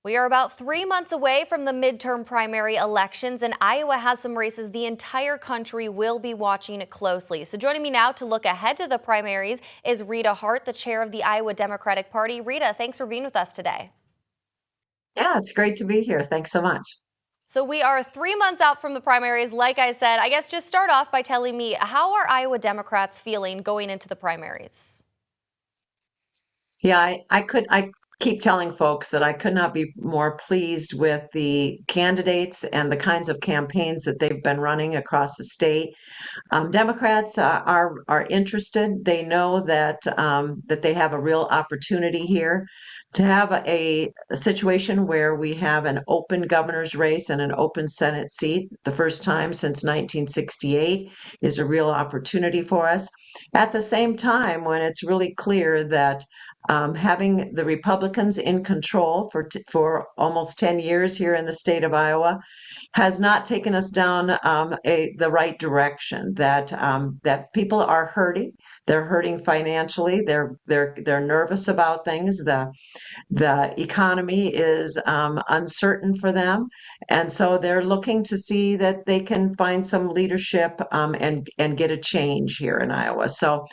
We are about 3 months away from the midterm primary elections, and Iowa has some races the entire country will be watching closely. So joining me now to look ahead to the primaries is Rita Hart, the chair of the Iowa Democratic Party. Rita, thanks for being with us today. Yeah, it's great to be here. Thanks so much. So we are 3 months out from the primaries. Like I said, I guess just start off by telling me, how are Iowa Democrats feeling going into the primaries? Yeah, I keep telling folks that I could not be more pleased with the candidates and the kinds of campaigns that they've been running across the state. Democrats are interested. They know that they have a real opportunity here to have a situation where we have an open governor's race and an open Senate seat. The first time since 1968 is a real opportunity for us. At the same time, when it's really clear that having the Republicans in control for almost 10 years here in the state of Iowa has not taken us down the right direction. That people are hurting. They're hurting financially. They're nervous about things. The economy is uncertain for them, and so they're looking to see that they can find some leadership and get a change here in Iowa. So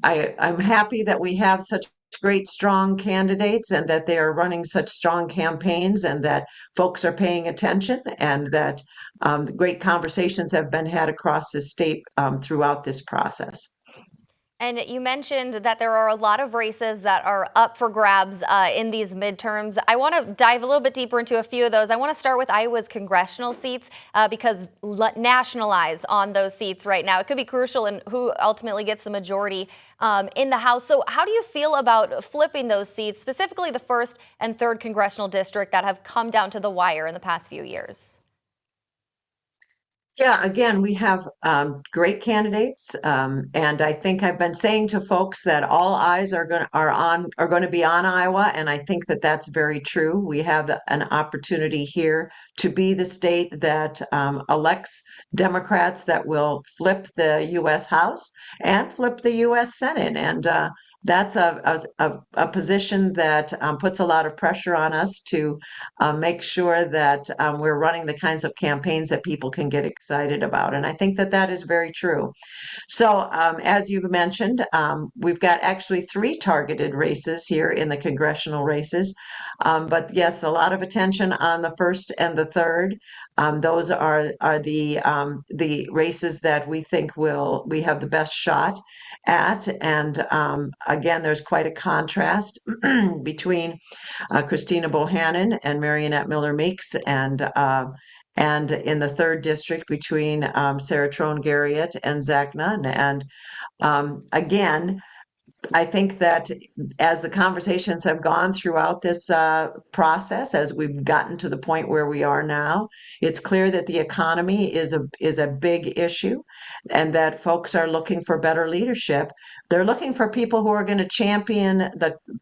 I'm happy that we have such great, strong candidates and that they are running such strong campaigns and that folks are paying attention and that great conversations have been had across the state throughout this process. And you mentioned that there are a lot of races that are up for grabs in these midterms. I want to dive a little bit deeper into a few of those. I want to start with Iowa's congressional seats because nationalize on those seats right now. It could be crucial in who ultimately gets the majority in the House. So how do you feel about flipping those seats, specifically the 1st and 3rd congressional district that have come down to the wire in the past few years? Yeah, again, we have great candidates, and I think I've been saying to folks that all eyes are going to be on Iowa, and I think that that's very true. We have an opportunity here to be the state that elects Democrats that will flip the U.S. House and flip the U.S. Senate, and that's a position that puts a lot of pressure on us to make sure that we're running the kinds of campaigns that people can get excited about. And I think that that is very true. So, as you've mentioned, we've got actually three targeted races here in the congressional races. But yes, a lot of attention on the first and the third. Those are the races that we think we have the best shot at. And again, there's quite a contrast between Christina Bohannon and Marionette Miller Meeks, and in the third district between Sarah Trone Garriott and Zach Nunn. And again, I think that as the conversations have gone throughout this process, as we've gotten to the point where we are now, it's clear that the economy is a big issue, and that folks are looking for better leadership. They're looking for people who are going to champion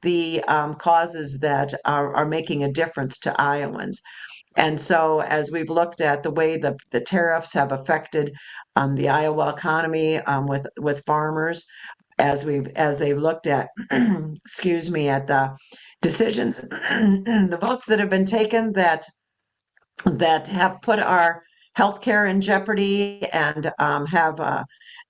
the causes that are making a difference to Iowans. And so, as we've looked at the way the tariffs have affected the Iowa economy with farmers, as they've looked at, excuse me, at the decisions, the votes that have been taken that have put our healthcare in jeopardy and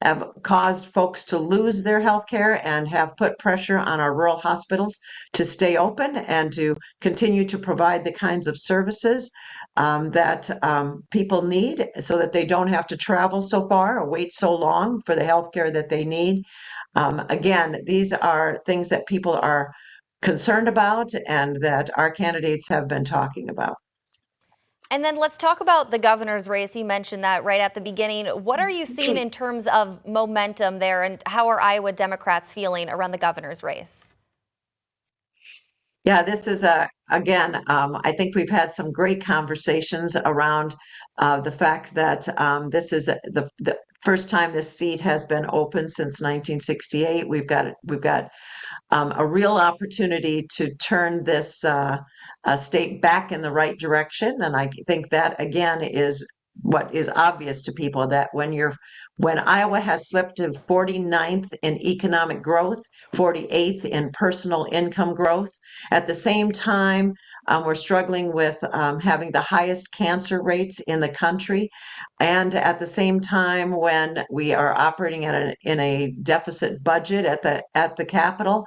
have caused folks to lose their healthcare and have put pressure on our rural hospitals to stay open and to continue to provide the kinds of services that people need so that they don't have to travel so far or wait so long for the healthcare that they need. Again, these are things that people are concerned about and that our candidates have been talking about. And then let's talk about the governor's race. You mentioned that right at the beginning. What are you seeing in terms of momentum there, and how are Iowa Democrats feeling around the governor's race? Yeah, this is again, I think we've had some great conversations around the fact that this is the first time this seat has been open since 1968. We've got a real opportunity to turn this state back in the right direction, and I think that again is what is obvious to people, that when Iowa has slipped to 49th in economic growth, 48th in personal income growth. At the same time, we're struggling with having the highest cancer rates in the country. And at the same time, when we are operating in a deficit budget at the Capitol,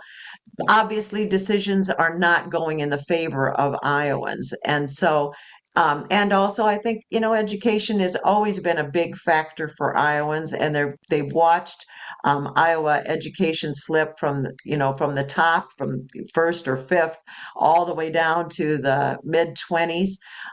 obviously decisions are not going in the favor of Iowans. And so, and also I think, education has always been a big factor for Iowans, and they've watched Iowa education slip from the top, from first or fifth, all the way down to the mid 20s.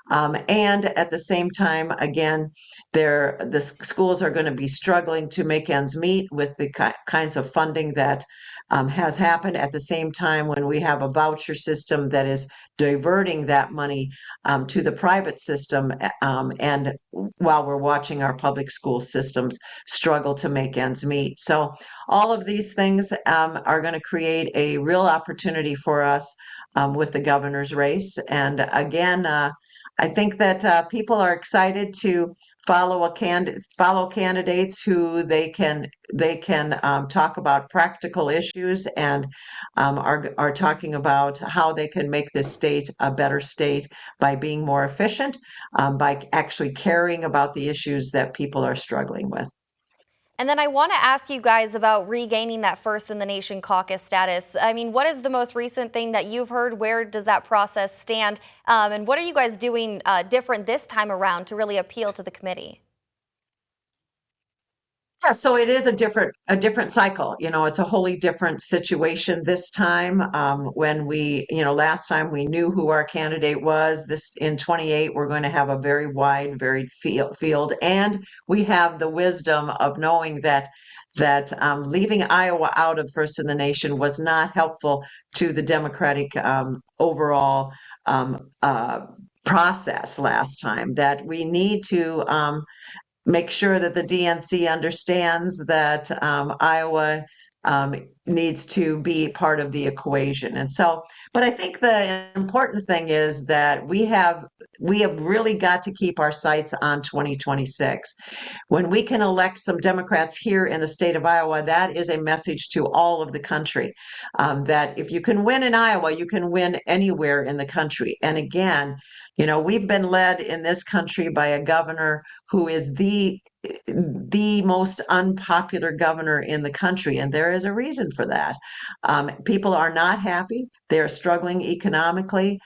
And at the same time, again, the schools are going to be struggling to make ends meet with the kinds of funding that has happened at the same time when we have a voucher system that is diverting that money to the private system, and while we're watching our public school systems struggle to make ends meet. So all of these things are going to create a real opportunity for us with the governor's race. And again, I think that people are excited to follow candidates who they can talk about practical issues, and are talking about how they can make this state a better state by being more efficient, by actually caring about the issues that people are struggling with. And then I want to ask you guys about regaining that first in the nation caucus status. I mean, what is the most recent thing that you've heard? Where does that process stand? And what are you guys doing different this time around to really appeal to the committee? Yeah, so it is a different cycle. It's a wholly different situation this time. When last time we knew who our candidate was. This in 28, we're going to have a very wide, varied field, and we have the wisdom of knowing that leaving Iowa out of first in the nation was not helpful to the Democratic overall process last time. That we need to make sure that the DNC understands that Iowa um, needs to be part of the equation. And so, but I think the important thing is that we have really got to keep our sights on 2026. When we can elect some Democrats here in the state of Iowa, that is a message to all of the country, that if you can win in Iowa, you can win anywhere in the country. And again, we've been led in this country by a governor who is the most unpopular governor in the country, and there is a reason for that. People are not happy. They are struggling economically.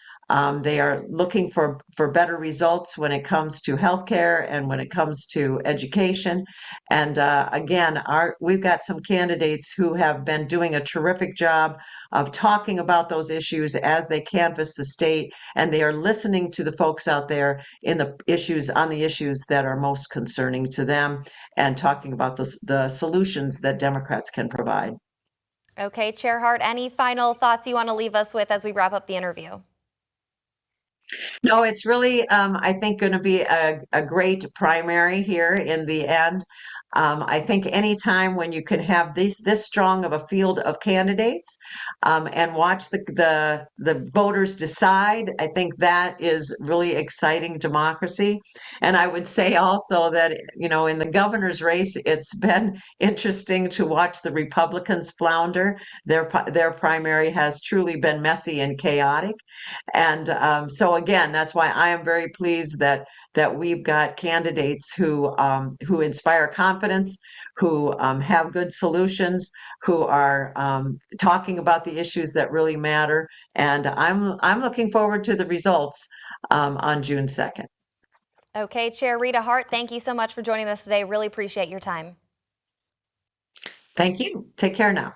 They are looking for better results when it comes to healthcare and when it comes to education. And again, we've got some candidates who have been doing a terrific job of talking about those issues as they canvass the state, and they are listening to the folks out there on the issues that are most concerning to them, and talking about the solutions that Democrats can provide. Okay, Chair Hart, any final thoughts you want to leave us with as we wrap up the interview? No, it's really, I think, going to be a great primary here in the end. I think anytime when you can have this strong of a field of candidates, and watch the voters decide, I think that is really exciting democracy. And I would say also that, in the governor's race, it's been interesting to watch the Republicans flounder. Their primary has truly been messy and chaotic. And so again, that's why I am very pleased that we've got candidates who inspire confidence, who have good solutions, who are talking about the issues that really matter. And I'm looking forward to the results on June 2nd. Okay, Chair Rita Hart, thank you so much for joining us today. Really appreciate your time. Thank you. Take care now.